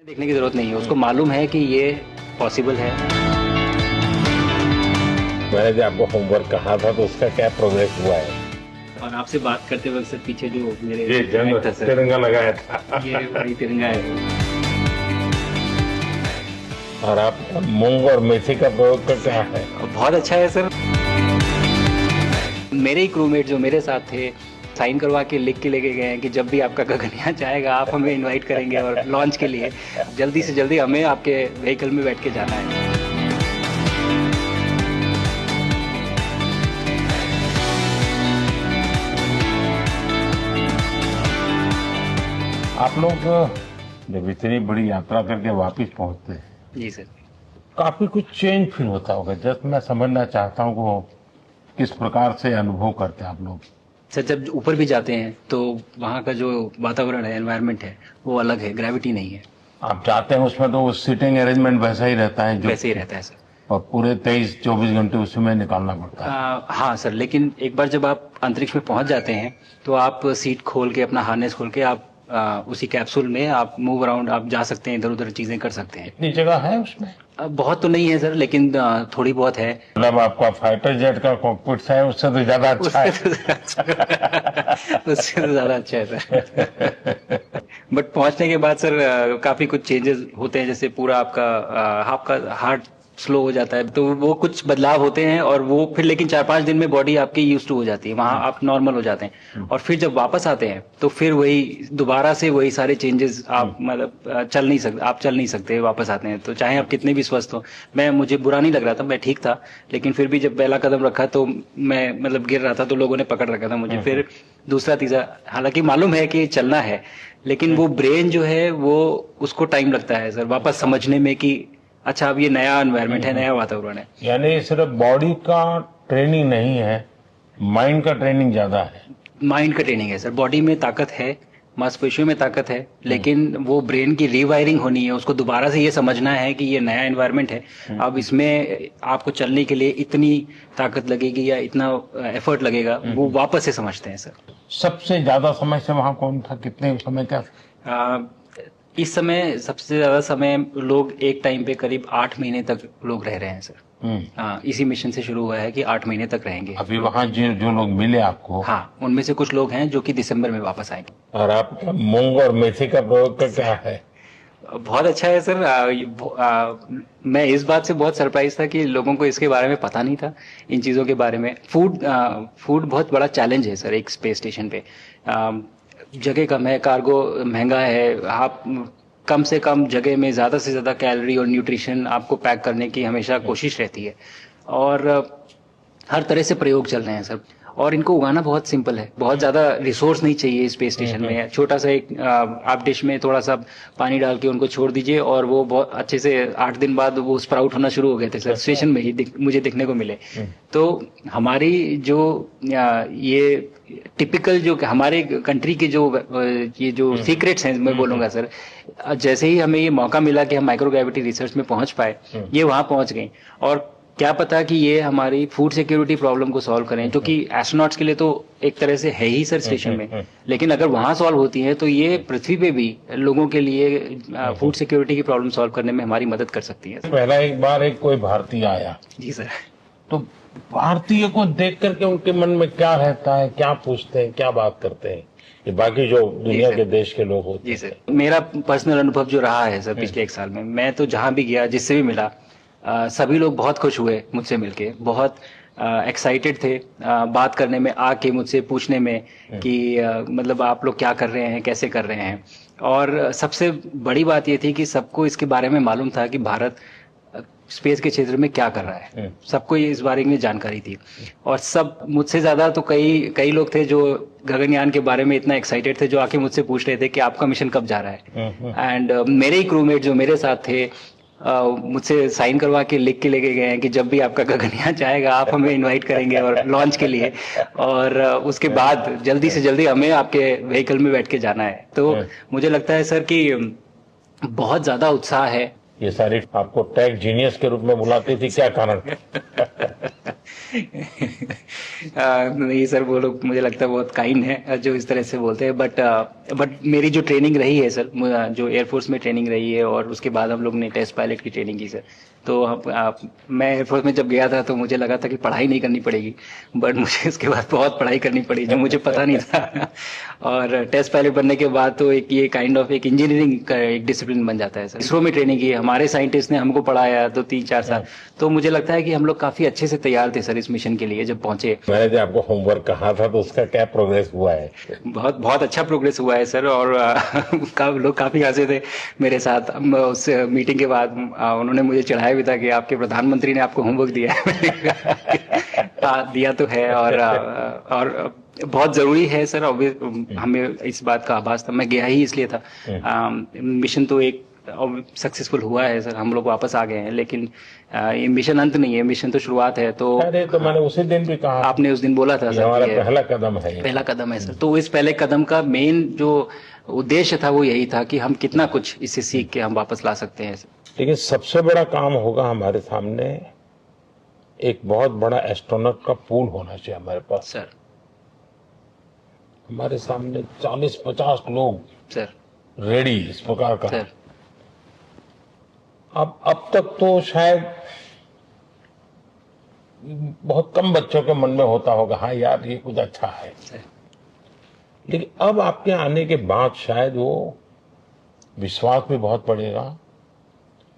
देखने की जरूरत नहीं है, उसको मालूम है कि ये पॉसिबल है। मैंने जो आपको होमवर्क कहा था तो उसका क्या प्रोग्रेस हुआ है? और आपसे बात करते वक्त सर पीछे जो मेरे ये जंग था सर, तिरंगा लगाया था ये वही तिरंगा है। और आप मूंग और मेथी का प्रयोग का क्या है? बहुत अच्छा है सर। मेरे ही क्रूमेट जो मेरे साथ थे साइन करवा के लिख के लेके गए हैं कि जब भी आपका गगनयान जाएगा आप हमें इनवाइट करेंगे और लॉन्च के लिए जल्दी से जल्दी हमें आपके व्हीकल में बैठ के जाना है। आप लोग जब इतनी बड़ी यात्रा करके वापस पहुंचते हैं जी सर। काफी कुछ चेंज फील होता होगा। जस्ट मैं समझना चाहता हूँ वो किस प्रकार से अनुभव करते हैं आप लोग? सर जब ऊपर भी जाते हैं तो वहाँ का जो वातावरण है, एनवायरनमेंट है, वो अलग है, ग्रेविटी नहीं है। आप जाते हैं उसमें तो सीटिंग अरेंजमेंट वैसा ही रहता है जो वैसे ही रहता है सर। और पूरे 23-24 घंटे उसमें निकालना पड़ता है। हाँ सर, लेकिन एक बार जब आप अंतरिक्ष में पहुंच जाते हैं तो आप सीट खोल के, अपना हार्नेस खोल के आप उसी कैप्सूल में आप मूव अराउंड आप जा सकते हैं, इधर उधर चीजें कर सकते हैं। इतनी जगह है उसमें? बहुत तो नहीं है सर, लेकिन थोड़ी बहुत है। मतलब आपका फाइटर जेट का कॉकपिट है उससे तो ज्यादा अच्छा है। उससे तो ज्यादा अच्छा है सर। बट पहुंचने के बाद सर काफी कुछ चेंजेस होते हैं, जैसे पूरा आपका हार्ट स्लो हो जाता है, तो वो कुछ बदलाव होते हैं और वो फिर लेकिन 4-5 दिन में बॉडी आपकी यूज टू हो जाती है, वहां आप नॉर्मल हो जाते हैं। और फिर जब वापस आते हैं तो फिर वही दोबारा से वही सारे चेंजेस आप मतलब चल नहीं सकते वापस आते हैं तो चाहे आप कितने भी स्वस्थ हो। मुझे बुरा नहीं लग रहा था, मैं ठीक था, लेकिन फिर भी जब पहला कदम रखा तो मैं मतलब गिर रहा था तो लोगों ने पकड़ रखा था मुझे। फिर दूसरा तीसरा, हालांकि मालूम है कि चलना है, लेकिन वो ब्रेन जो है वो उसको टाइम लगता है सर वापस समझने में कि अच्छा अब ये नया एनवायरनमेंट है, नया वातावरण है। यानी सिर्फ बॉडी का ट्रेनिंग नहीं है, माइंड का ट्रेनिंग ज्यादा है। माइंड का ट्रेनिंग है सर। बॉडी में ताकत है, मांसपेशियों में ताकत है, लेकिन वो ब्रेन की रीवायरिंग होनी है, उसको दोबारा से ये समझना है कि ये नया एनवायरनमेंट है। अब इसमें आपको चलने के लिए इतनी ताकत लगेगी या इतना एफर्ट लगेगा, वो वापस से समझते हैं सर। सबसे ज्यादा समय से वहां कौन था? कितने समय का? इस समय सबसे ज्यादा समय लोग एक टाइम पे करीब 8 महीने तक लोग रह रहे हैं सर। इसी मिशन से शुरू हुआ है कि 8 महीने तक रहेंगे। अभी वहाँ जो लोग मिले आपको? हाँ, उनमें से कुछ लोग हैं जो कि दिसंबर में वापस आएंगे। और आप मूंग और मेथी का प्रयोग का क्या है? बहुत अच्छा है सर। मैं इस बात से बहुत सरप्राइज था कि लोगों को इसके बारे में पता नहीं था, इन चीज़ों के बारे में। फूड बहुत बड़ा चैलेंज है सर एक स्पेस स्टेशन पे। जगह कम है, कार्गो महंगा है, आप कम से कम जगह में ज़्यादा से ज़्यादा कैलोरी और न्यूट्रिशन आपको पैक करने की हमेशा कोशिश रहती है। और हर तरह से प्रयोग चल रहे हैं सर। और इनको उगाना बहुत सिंपल है, बहुत ज़्यादा रिसोर्स नहीं चाहिए स्पेस स्टेशन में। छोटा सा एक आप डिश में थोड़ा सा पानी डाल के उनको छोड़ दीजिए और वो बहुत अच्छे से 8 दिन बाद वो स्प्राउट होना शुरू हो गए थे सर। स्टेशन में ही मुझे देखने को मिले। तो हमारी जो ये टिपिकल जो हमारे कंट्री के जो ये जो सीक्रेट्स हैं, मैं बोलूंगा सर, जैसे ही हमें ये मौका मिला कि हम माइक्रोग्रेविटी रिसर्च में पहुंच पाए, ये वहां पहुंच गई। और क्या पता कि ये हमारी फूड सिक्योरिटी प्रॉब्लम को सॉल्व करें, जो कि एस्ट्रोनॉट्स के लिए तो एक तरह से है ही सर स्टेशन में, लेकिन अगर वहां सॉल्व होती है तो ये पृथ्वी पे भी लोगों के लिए फूड सिक्योरिटी की प्रॉब्लम सॉल्व करने में हमारी मदद कर सकती है। पहला एक बार कोई भारतीय आया जी सर, तो भारतीय को देख करके उनके मन में क्या रहता है, क्या पूछते हैं, क्या बात करते हैं ये बाकी जो दुनिया के देश के लोग होते हैं? जी सर, मेरा पर्सनल अनुभव जो रहा है सर पिछले 1 साल में, मैं तो जहां भी गया, जिससे भी मिला, सभी लोग बहुत खुश हुए मुझसे मिलके, बहुत एक्साइटेड थे बात करने में, आके मुझसे पूछने में कि मतलब आप लोग क्या कर रहे हैं, कैसे कर रहे हैं। और सबसे बड़ी बात ये थी कि सबको इसके बारे में मालूम था कि भारत स्पेस के क्षेत्र में क्या कर रहा है, सबको इस बारे में जानकारी थी। और सब मुझसे ज्यादा तो कई लोग थे जो गगनयान के बारे में इतना एक्साइटेड थे, जो आके मुझसे पूछ रहे थे कि आपका मिशन कब जा रहा है। एंड मेरे ही क्रूमेट जो मेरे साथ थे मुझसे साइन करवा के लिख के लेके गए हैं कि जब भी आपका गगनयान जाएगा आप हमें इनवाइट करेंगे और लॉन्च के लिए, और उसके बाद जल्दी से जल्दी हमें आपके व्हीकल में बैठ के जाना है। तो मुझे लगता है सर कि बहुत ज्यादा उत्साह है। ये सारी आपको टेक जीनियस के रूप में बुलाती थी, क्या कारण? नहीं सर, वो लोग मुझे लगता है बहुत काइंड है जो इस तरह से बोलते हैं, बट मेरी जो ट्रेनिंग रही है सर, जो एयरफोर्स में ट्रेनिंग रही है और उसके बाद हम लोग ने टेस्ट पायलट की ट्रेनिंग की सर। तो मैं एयरफोर्स में जब गया था तो मुझे लगा था कि पढ़ाई नहीं करनी पड़ेगी, बट मुझे इसके बाद बहुत पढ़ाई करनी पड़ी जो मुझे पता नहीं था। और टेस्ट पायलट बनने के बाद तो एक ये काइंड ऑफ एक इंजीनियरिंग का एक डिसिप्लिन बन जाता है सर। इसरो में ट्रेनिंग की, हमारे साइंटिस्ट ने हमको पढ़ाया तो 3-4 साल, तो मुझे लगता है कि हम लोग काफी अच्छे से तैयार थे सर इस मिशन के लिए जब पहुंचे। मैंने जो आपको होमवर्क कहा था तो उसका क्या प्रोग्रेस हुआ है? बहुत बहुत अच्छा प्रोग्रेस हुआ है सर, और लोग काफी हंसे थे मेरे साथ। उस मीटिंग के बाद उन्होंने मुझे चढ़ाया भी था कि आपके प्रधानमंत्री ने आपको होमवर्क दिया है। दिया तो है, और बहुत जरूरी है सर। हमें इस बात का आभास था, मैं गया ही इसलिए था। मिशन तो एक सक्सेसफुल हुआ है सर, हम लोग वापस आ गए हैं, लेकिन ये मिशन अंत नहीं है, मिशन तो शुरुआत है। तो अरे तो मैंने उसी दिन भी कहा, आपने उस दिन बोला था सर, हमारा पहला कदम है, पहला कदम है सर। तो इस पहले कदम का मेन जो उद्देश्य था वो यही था कि हम कितना कुछ इससे सीख के हम वापस ला सकते हैं। लेकिन सबसे बड़ा काम होगा हमारे सामने, एक बहुत बड़ा एस्ट्रोनॉट का पूल होना चाहिए हमारे पास सर। हमारे सामने 40-50 लोग सर रेडी इस प्रकार का सर। अब तक तो शायद बहुत कम बच्चों के मन में होता होगा, हाँ यार ये कुछ अच्छा है सर। लेकिन अब आपके आने के बाद शायद वो विश्वास भी बहुत बढ़ेगा,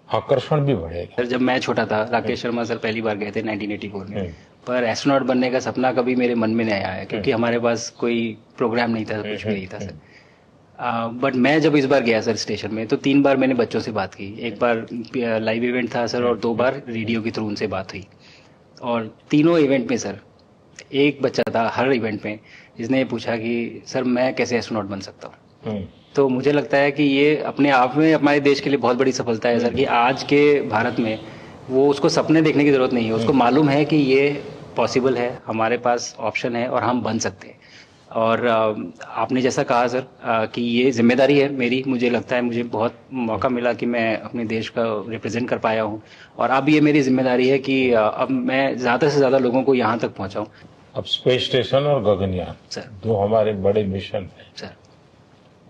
आकर्षण भी बढ़ेगा। सर जब मैं छोटा था, राकेश शर्मा सर पहली बार गए थे 1984 में, पर एस्ट्रोनॉट बनने का सपना कभी मेरे मन में नहीं आया, क्योंकि हमारे पास कोई प्रोग्राम नहीं था, कुछ भी नहीं था सर। बट मैं जब इस बार गया सर स्टेशन में, तो 3 बार मैंने बच्चों से बात की। एक बार लाइव इवेंट था सर, और 2 बार रेडियो के थ्रू उनसे बात हुई। और तीनों इवेंट में सर एक बच्चा था हर इवेंट में जिसने पूछा कि सर मैं कैसे एस्ट्रोनॉट बन सकता हूँ। तो मुझे लगता है कि ये अपने आप में हमारे देश के लिए बहुत बड़ी सफलता है सर, कि आज के भारत में वो उसको सपने देखने की जरूरत नहीं है, उसको मालूम है कि ये पॉसिबल है, हमारे पास ऑप्शन है और हम बन सकते हैं। और आपने जैसा कहा सर कि ये जिम्मेदारी है मेरी, मुझे लगता है मुझे बहुत मौका मिला कि मैं अपने देश का रिप्रेजेंट कर पाया हूँ, और अब ये मेरी जिम्मेदारी है कि अब मैं ज़्यादा से ज़्यादा लोगों को यहाँ तक पहुँचाऊँ। अब स्पेस स्टेशन और गगनयान सर, 2 हमारे बड़े मिशन हैं सर,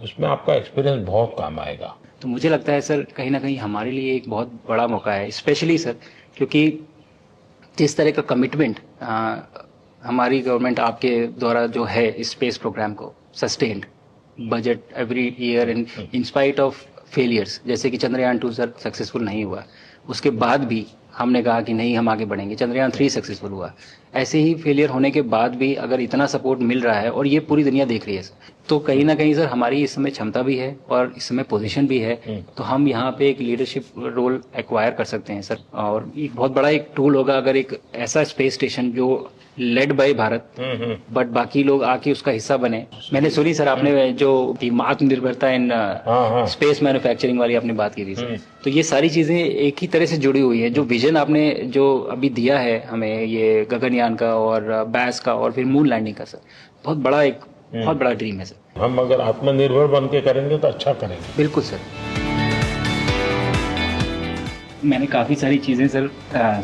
उसमें आपका एक्सपीरियंस बहुत काम आएगा। तो मुझे लगता है सर कहीं ना कहीं हमारे लिए एक बहुत बड़ा मौका है, स्पेशली सर क्योंकि जिस तरह का कमिटमेंट हमारी गवर्नमेंट आपके द्वारा जो है स्पेस प्रोग्राम को sustained budget every year in spite of failures, जैसे कि चंद्रयान 2 सर सक्सेसफुल नहीं हुआ, उसके बाद भी हमने कहा कि नहीं हम आगे बढ़ेंगे, चंद्रयान 3 सक्सेसफुल हुआ। ऐसे ही फेलियर होने के बाद भी अगर इतना सपोर्ट मिल रहा है और ये पूरी दुनिया देख रही है सर, तो कहीं ना कहीं सर हमारी इस समय क्षमता भी है और इस समय पोजीशन भी है, तो हम यहाँ पे एक लीडरशिप रोल एक्वायर कर सकते हैं सर। और एक बहुत बड़ा एक टूल होगा अगर एक ऐसा स्पेस स्टेशन जो लेड बाय भारत बट बाकी लोग आके उसका हिस्सा बने। मैंने सुनी सर आपने जो आत्मनिर्भरता इन स्पेस मैन्युफैक्चरिंग वाली आपने बात की थी सर, तो ये सारी चीजें एक ही तरह से जुड़ी हुई है। जो विजन आपने जो अभी दिया है हमें ये गगनयान का और बैस का और फिर मून लैंडिंग का सर, बहुत बड़ा ड्रीम है सर। हम अगर आत्मनिर्भर बन के करेंगे तो अच्छा करेंगे। बिल्कुल सर। मैंने काफी सारी चीजें सर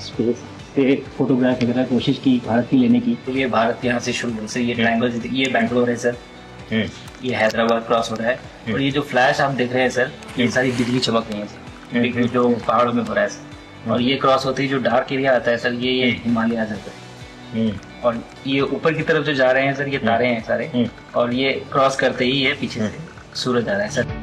स्पेस से फोटोग्राफ वगैरह कोशिश की भारत की लेने की। तो ये भारत यहाँ से शुरू से ये ट्रायंगल, ये बैंगलोर है सर, ये हैदराबाद क्रॉस हो रहा है, और ये जो फ्लैश आप देख रहे हैं सर ये सारी बिजली चमक रही है सर, बिजली जो पहाड़ों में हो रहा है सर। और ये क्रॉस होते ही जो डार्क एरिया आता है सर ये हिमालय आ जाता है, और ये ऊपर की तरफ जो जा रहे हैं सर ये तारे हैं सारे, और ये क्रॉस करते ही ये पीछे से सूरज आ रहा है सर।